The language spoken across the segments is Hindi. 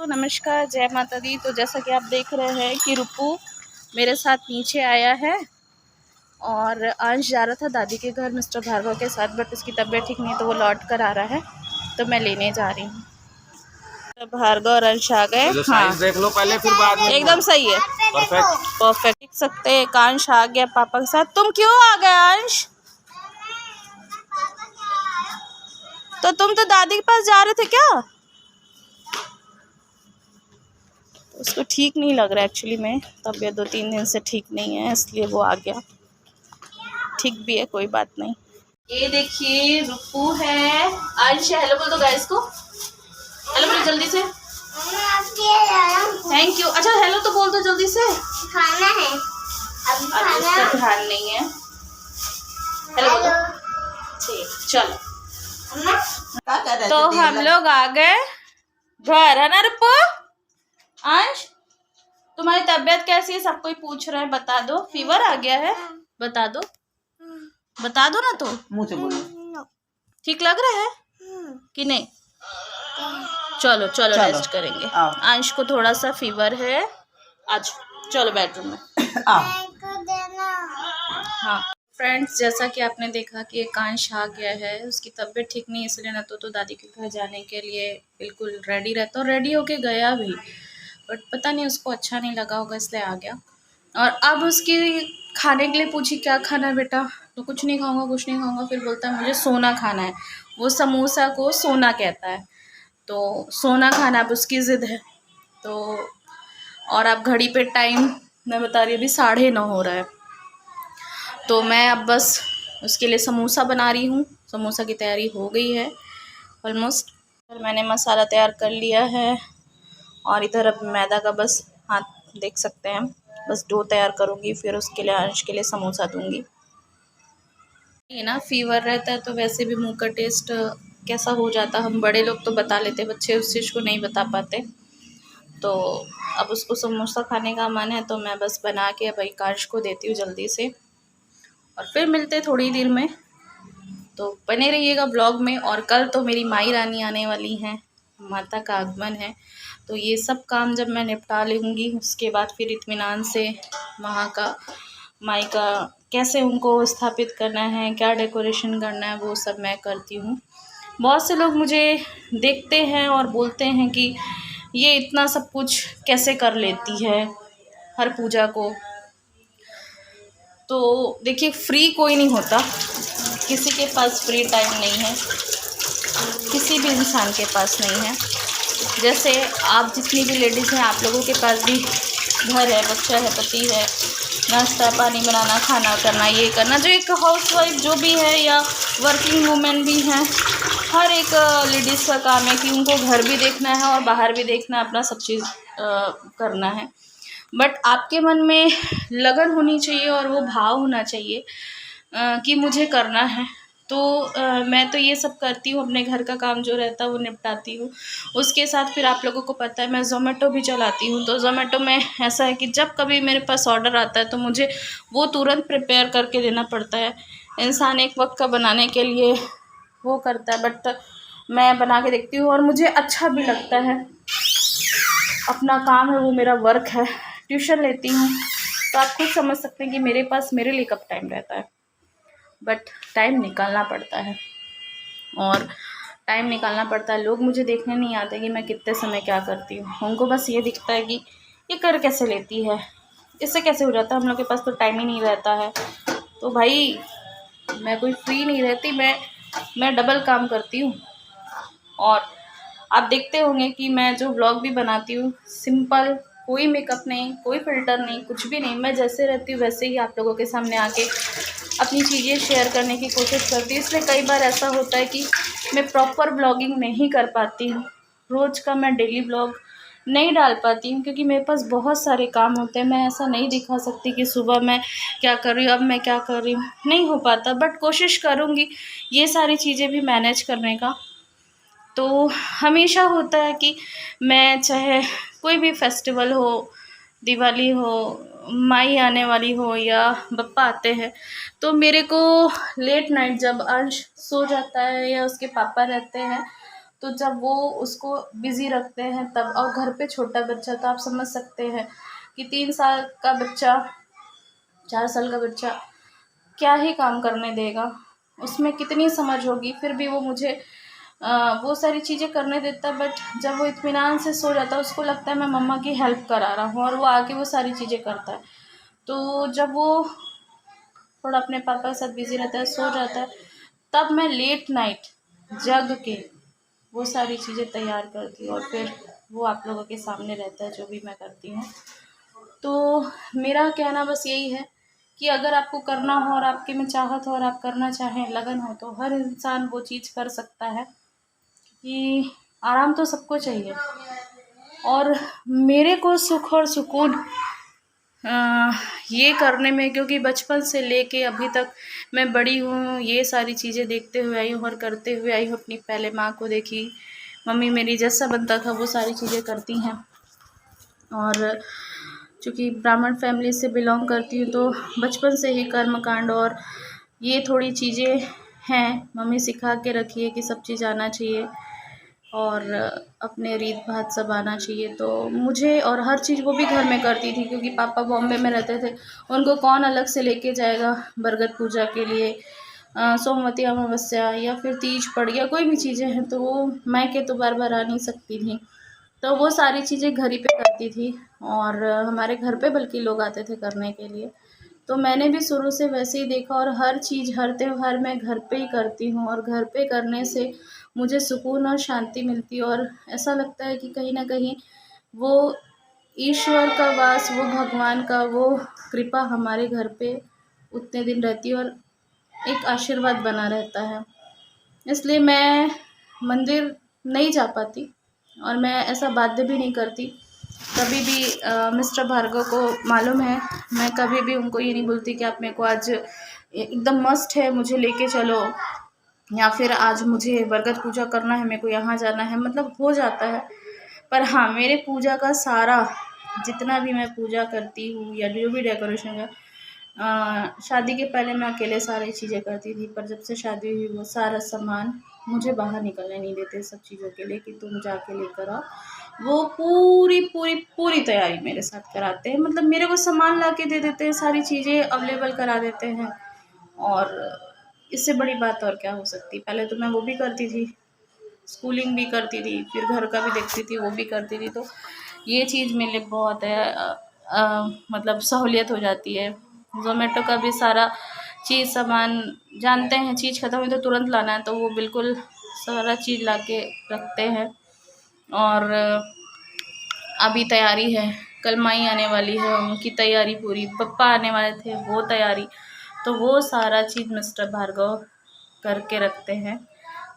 नमस्कार, जय माता दी। तो जैसा कि आप देख रहे हैं कि रुपू मेरे साथ नीचे आया है और अंश जा रहा था दादी के घर मिस्टर भार्गव के साथ, बट उसकी तबीयत ठीक नहीं है तो वो लौट कर आ रहा है, तो मैं लेने जा रही हूँ। तो भार्गव और अंश आ गए। तो हाँ, देख लो पहले फिर बाद में। एकदम सही है, परफेक्ट। देख सकते हैं अंश आ गया पापा के साथ। तुम क्यों आ गए अंश? तो तुम तो दादी के पास जा रहे थे क्या? उसको ठीक नहीं लग रहा है एक्चुअली में, तबीयत 2-3 दिन से ठीक नहीं है, इसलिए वो आ गया। ठीक भी है, कोई बात नहीं। ये देखिए रुपू है, अंश हेलो बोल दो गाइस को, हेलो बोलो जल्दी से। Thank you. अच्छा हेलो तो बोल दो जल्दी से। खाना है अभी, खाना ध्यान नहीं है। हेलो बोलो। ठीक, चलो। तो हम लोग आ गए घर, है ना रुपू? अंश तुम्हारी तबीयत कैसी है? सब कोई पूछ रहा है, बता दो। फीवर आ गया है, बता दो, बता दो ना। तो मुंह से बोलो। ठीक लग रहा है कि नहीं? चलो चलो रेस्ट करेंगे। अंश को थोड़ा सा फीवर है आज। चलो बेडरूम में। हाँ फ्रेंड्स, जैसा कि आपने देखा कि एक अंश आ गया है, उसकी तबीयत ठीक नहीं, इसलिए ना तो दादी के घर जाने के लिए बिल्कुल रेडी रहता, और रेडी होके गया भी, बट पता नहीं उसको अच्छा नहीं लगा होगा इसलिए आ गया। और अब उसकी खाने के लिए पूछी क्या खाना है बेटा, तो कुछ नहीं खाऊंगा, कुछ नहीं खाऊंगा। फिर बोलता है मुझे सोना खाना है। वो समोसा को सोना कहता है, तो सोना खाना अब उसकी ज़िद है। तो और अब घड़ी पे टाइम मैं बता रही हूँ अभी 9:30 हो रहा है, तो मैं अब बस उसके लिए समोसा बना रही हूँ। समोसा की तैयारी हो गई है ऑलमोस्ट। मैंने मसाला तैयार कर लिया है और इधर अब मैदा का बस हाथ देख सकते हैं, बस डो तैयार करूँगी, फिर उसके लिए अंश के लिए समोसा दूँगी। ये ना फीवर रहता है तो वैसे भी मुंह का टेस्ट कैसा हो जाता, हम बड़े लोग तो बता लेते, बच्चे उस चीज़ को नहीं बता पाते। तो अब उसको समोसा खाने का मन है, तो मैं बस बना के अब अंश को देती हूँ जल्दी से, और फिर मिलते थोड़ी देर में। तो बने रहिएगा ब्लॉग में। और कल तो मेरी माई रानी आने वाली हैं, माता का आगमन है, तो ये सब काम जब मैं निपटा लूँगी उसके बाद फिर इत्मीनान से वहाँ का माई का कैसे उनको स्थापित करना है, क्या डेकोरेशन करना है, वो सब मैं करती हूँ। बहुत से लोग मुझे देखते हैं और बोलते हैं कि ये इतना सब कुछ कैसे कर लेती है हर पूजा को। तो देखिए फ्री कोई नहीं होता, किसी के पास फ्री टाइम नहीं है, किसी भी इंसान के पास नहीं है। जैसे आप जितनी भी लेडीज़ हैं, आप लोगों के पास भी घर है, बच्चा है, पति है, नाश्ता पानी बनाना, खाना करना, ये करना, जो एक हाउसवाइफ जो भी है या वर्किंग वूमेन भी हैं, हर एक लेडीज़ का काम है कि उनको घर भी देखना है और बाहर भी देखना है, अपना सब चीज़ करना है। बट आपके मन में लगन होनी चाहिए और वो भाव होना चाहिए कि मुझे करना है। तो मैं तो ये सब करती हूँ, अपने घर का काम जो रहता है वो निपटाती हूँ। उसके साथ फिर आप लोगों को पता है मैं ज़ोमेटो भी चलाती हूँ, तो ज़ोमेटो में ऐसा है कि जब कभी मेरे पास ऑर्डर आता है तो मुझे वो तुरंत प्रिपेयर करके देना पड़ता है। इंसान एक वक्त का बनाने के लिए वो करता है, बट मैं बना के देखती हूँ और मुझे अच्छा भी लगता है। अपना काम है, वो मेरा वर्क है। ट्यूशन लेती हूँ, तो आप खुद समझ सकते हैं कि मेरे पास मेरे लिए कब टाइम रहता है, बट टाइम निकालना पड़ता है, और टाइम निकालना पड़ता है। लोग मुझे देखने नहीं आते कि मैं कितने समय क्या करती हूँ, उनको बस ये दिखता है कि ये कर कैसे लेती है, इससे कैसे हो जाता है, हम लोग के पास तो टाइम ही नहीं रहता है। तो भाई मैं कोई फ्री नहीं रहती, मैं डबल काम करती हूँ। और आप देखते होंगे कि मैं जो व्लॉग भी बनाती हूँ सिंपल, कोई मेकअप नहीं, कोई फ़िल्टर नहीं, कुछ भी नहीं, मैं जैसे रहती हूँ वैसे ही आप लोगों के सामने आके अपनी चीज़ें शेयर करने की कोशिश करती हूँ। इसलिए कई बार ऐसा होता है कि मैं प्रॉपर व्लॉगिंग नहीं कर पाती हूँ, रोज़ का मैं डेली व्लॉग नहीं डाल पाती हूँ, क्योंकि मेरे पास बहुत सारे काम होते हैं। मैं ऐसा नहीं दिखा सकती कि सुबह मैं क्या कर रही हूँ, अब मैं क्या कर रही हूँ, नहीं हो पाता, बट कोशिश करूँगी ये सारी चीज़ें भी मैनेज करने का। तो हमेशा होता है कि मैं चाहे कोई भी फेस्टिवल हो, दिवाली हो, माई आने वाली हो या बप्पा आते हैं, तो मेरे को लेट नाइट जब अंश सो जाता है या उसके पापा रहते हैं, तो जब वो उसको बिज़ी रखते हैं तब, और घर पे छोटा बच्चा, तो आप समझ सकते हैं कि 3 साल का बच्चा, 4 साल का बच्चा क्या ही काम करने देगा, उसमें कितनी समझ होगी। फिर भी वो मुझे वो सारी चीज़ें करने देता है, बट जब वो इत्मीनान से सो जाता है उसको लगता है मैं मम्मा की हेल्प करा रहा हूँ, और वो आके वो सारी चीज़ें करता है। तो जब वो थोड़ा अपने पापा के साथ बिज़ी रहता है, सो जाता है, तब मैं लेट नाइट जग के वो सारी चीज़ें तैयार करती हूँ, और फिर वो आप लोगों के सामने रहता है जो भी मैं करती हूँ। तो मेरा कहना बस यही है कि अगर आपको करना हो और आपके में चाहत हो और आप करना चाहें, लगन हो, तो हर इंसान वो चीज़ कर सकता है। कि आराम तो सबको चाहिए, और मेरे को सुख और सुकून ये करने में, क्योंकि बचपन से लेके अभी तक मैं बड़ी हूँ, ये सारी चीज़ें देखते हुए आई हूँ और करते हुए आई हूँ। अपनी पहले माँ को देखी, मम्मी मेरी जैसा बनता था वो सारी चीज़ें करती हैं, और चूँकि ब्राह्मण फैमिली से बिलोंग करती हूँ तो बचपन से ही कर्मकांड और ये थोड़ी चीज़ें हैं, मम्मी सिखा के रखी है कि सब चीज़ आना चाहिए और अपने रीत भात सब आना चाहिए। तो मुझे, और हर चीज़ वो भी घर में करती थी, क्योंकि पापा बॉम्बे में रहते थे, उनको कौन अलग से लेके जाएगा बरगद पूजा के लिए, सोमवती अमावस्या या फिर तीज पड़ गया, कोई भी चीज़ें हैं तो वो मायके तो बार बार आ नहीं सकती थी, तो वो सारी चीज़ें घर ही पे करती थी, और हमारे घर पे बल्कि लोग आते थे करने के लिए। तो मैंने भी शुरू से वैसे ही देखा, और हर चीज़, हर त्योहार मैं घर पे ही करती हूँ, और घर पे करने से मुझे सुकून और शांति मिलती है, और ऐसा लगता है कि कहीं न कहीं वो ईश्वर का वास, वो भगवान का वो कृपा हमारे घर पे उतने दिन रहती है, और एक आशीर्वाद बना रहता है। इसलिए मैं मंदिर नहीं जा पाती, और मैं ऐसा बाध्य भी नहीं करती। कभी भी मिस्टर भार्गव को मालूम है, मैं कभी भी उनको ये नहीं बोलती कि आप मेरे को आज एकदम मस्ट है मुझे लेके चलो, या फिर आज मुझे बरगद पूजा करना है, मेरे को यहाँ जाना है, मतलब हो जाता है। पर हाँ, मेरे पूजा का सारा, जितना भी मैं पूजा करती हूँ या जो भी डेकोरेशन है, शादी के पहले मैं अकेले सारी चीज़ें करती थी, पर जब से शादी हुई वो सारा सामान मुझे बाहर निकलने नहीं देते सब चीज़ों के लिए कि तुम जाके लेकर आओ। वो पूरी पूरी पूरी तैयारी मेरे साथ कराते हैं, मतलब मेरे को सामान ला के दे देते हैं, सारी चीज़ें अवेलेबल करा देते हैं, और इससे बड़ी बात और क्या हो सकती। पहले तो मैं वो भी करती थी, स्कूलिंग भी करती थी, फिर घर का भी देखती थी, वो भी करती थी, तो ये चीज़ मेरे लिए बहुत है, मतलब सहूलियत हो जाती है। ज़ोमैटो का भी सारा चीज़ सामान जानते हैं, चीज़ ख़त्म हुई तो तुरंत लाना है, तो वो बिल्कुल सारा चीज़ ला के रखते हैं। और अभी तैयारी है, कल माई आने वाली है, उनकी तैयारी पूरी, पप्पा आने वाले थे वो तैयारी, तो वो सारा चीज़ मिस्टर भार्गव करके रखते हैं,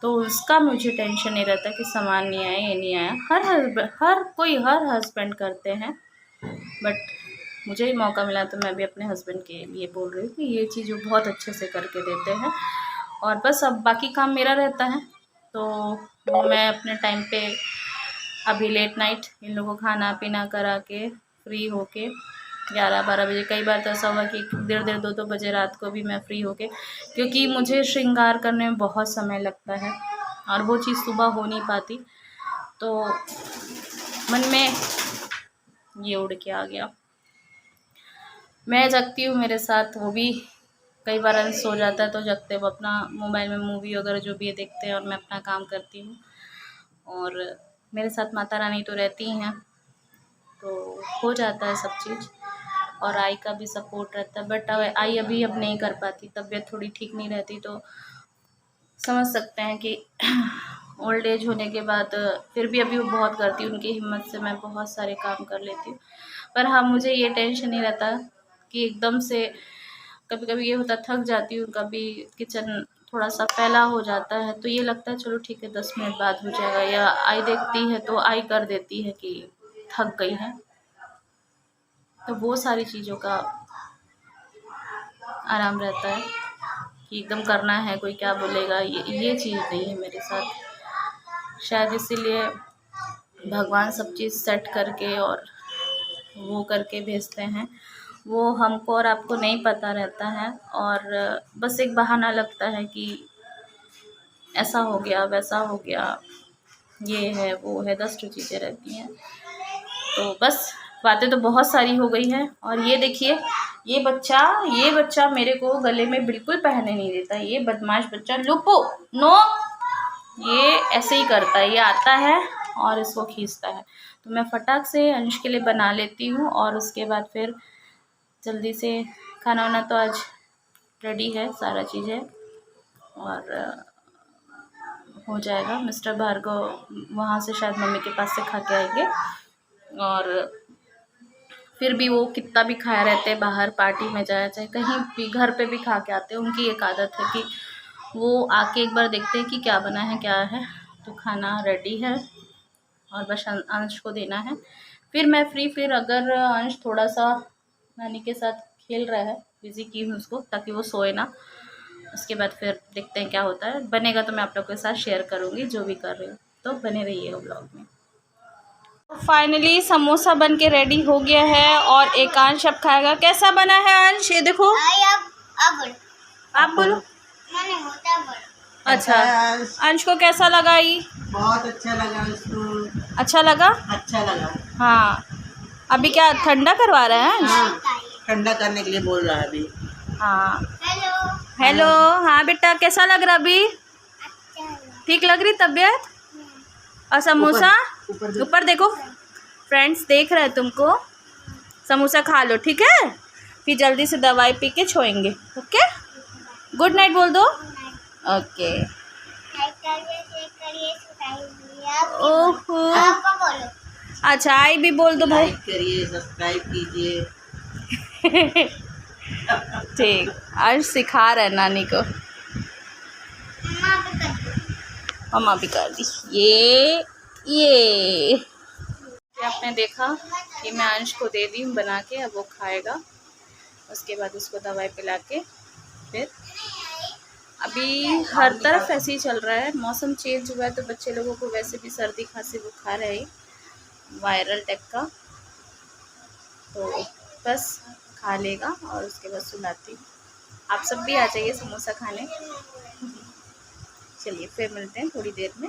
तो उसका मुझे टेंशन नहीं रहता कि सामान नहीं आया, ये नहीं आया। हर हस्बैंड करते हैं, बट मुझे ही मौका मिला तो मैं भी अपने हस्बैंड के लिए बोल रही हूँ कि ये चीज़ वो बहुत अच्छे से करके देते हैं, और बस अब बाकी काम मेरा रहता है, तो वो मैं अपने टाइम पे अभी लेट नाइट इन लोगों को खाना पीना करा के फ्री होके 11-12 बजे, कई बार तो ऐसा हुआ कि 1:30 2-2 बजे रात को भी मैं फ्री होके, क्योंकि मुझे श्रृंगार करने में बहुत समय लगता है और वो चीज़ सुबह हो नहीं पाती, तो मन में ये उड़ के आ गया। मैं जगती हूँ, मेरे साथ वो भी कई बार अंश सो जाता है, तो जगते वो अपना मोबाइल में मूवी वगैरह जो भी देखते हैं, और मैं अपना काम करती हूँ, और मेरे साथ माता रानी तो रहती हैं, तो हो जाता है सब चीज़, और आई का भी सपोर्ट रहता है। बट आई अभी अब नहीं कर पाती, तबीयत थोड़ी ठीक नहीं रहती, तो समझ सकते हैं कि ओल्ड एज होने के बाद फिर भी अभी वो बहुत करती है, उनकी हिम्मत से मैं बहुत सारे काम कर लेती हूँ। पर हाँ, मुझे ये टेंशन नहीं रहता कि एकदम से, कभी कभी ये होता थक जाती हूँ, कभी किचन थोड़ा सा फैला हो जाता है, तो ये लगता है चलो ठीक है 10 मिनट बाद हो जाएगा, या आई देखती है तो आई कर देती है कि थक गई है, तो वो सारी चीज़ों का आराम रहता है कि एकदम करना है, कोई क्या बोलेगा, ये चीज़ नहीं है मेरे साथ। शायद इसीलिए भगवान सब चीज़ सेट करके और वो करके भेजते हैं, वो हमको और आपको नहीं पता रहता है, और बस एक बहाना लगता है कि ऐसा हो गया वैसा हो गया, ये है वो है, 10 ठो चीज़ें रहती हैं। तो बस बातें तो बहुत सारी हो गई हैं। और ये देखिए ये बच्चा मेरे को गले में बिल्कुल पहनने नहीं देता। ये बदमाश बच्चा लुपो नो, ये ऐसे ही करता है, ये आता है और इसको खींचता है। तो मैं फटाक से अंश के लिए बना लेती हूँ और उसके बाद फिर जल्दी से खाना वाना तो आज रेडी है, सारा चीज़ है और हो जाएगा। मिस्टर भार्गव वहाँ से शायद मम्मी के पास से खा के आएंगे और फिर भी वो कितना भी खाया रहते हैं, बाहर पार्टी में जाए चाहे कहीं भी, घर पे भी खा के आते हैं। उनकी एक आदत है कि वो आके एक बार देखते हैं कि क्या बना है क्या है। तो खाना रेडी है और बस अंश को देना है। फिर मैं फ्री, फिर अगर अंश थोड़ा सा नानी के साथ खेल रहा है, बिज़ी की हूँ उसको ताकि वो सोए ना। उसके बाद फिर देखते हैं क्या होता है, बनेगा तो मैं आप लोग के साथ शेयर करूँगी जो भी कर रही हूँ। तो बने रहिए ब्लॉग में। फाइनली समोसा बन के रेडी हो गया है और एकांश अब खाएगा। कैसा बना है अंश? ये देखो, आप बोलो। अच्छा, अंश को कैसा लगा? ये बहुत अच्छा लगा उसको। अच्छा लगा? अच्छा लगा। हाँ, अभी क्या ठंडा करवा रहे हैं अंश? हाँ, ठंडा करने के लिए बोल रहा है अभी। हाँ हेलो। हाँ बेटा, कैसा लग रहा अभी? ठीक लग रही तबीयत? और समोसा ऊपर देखो, फ्रेंड्स देख रहे हैं तुमको। समोसा खा लो, ठीक है? फिर जल्दी से दवाई पी के सोएंगे। ओके, गुड नाइट बोल दो। ओके। ओहो, अच्छा आई भी बोल दो भाई। लाइक करिए, सब्सक्राइब कीजिए। ठीक, आज सिखा रहा है नानी को। मम्मा भी कर दी। ये आपने देखा कि मैं अंश को दे दी हूँ बना के, अब वो खाएगा। उसके बाद उसको दवाई पिला के फिर अभी हर तरफ ऐसे ही चल रहा है, मौसम चेंज हुआ है तो बच्चे लोगों को वैसे भी सर्दी खांसी बुखार है, वायरल टाइप का। तो बस खा लेगा और उसके बाद सुलाती हूँ। आप सब भी आ जाइए समोसा खाने। चलिए फिर मिलते हैं थोड़ी देर में।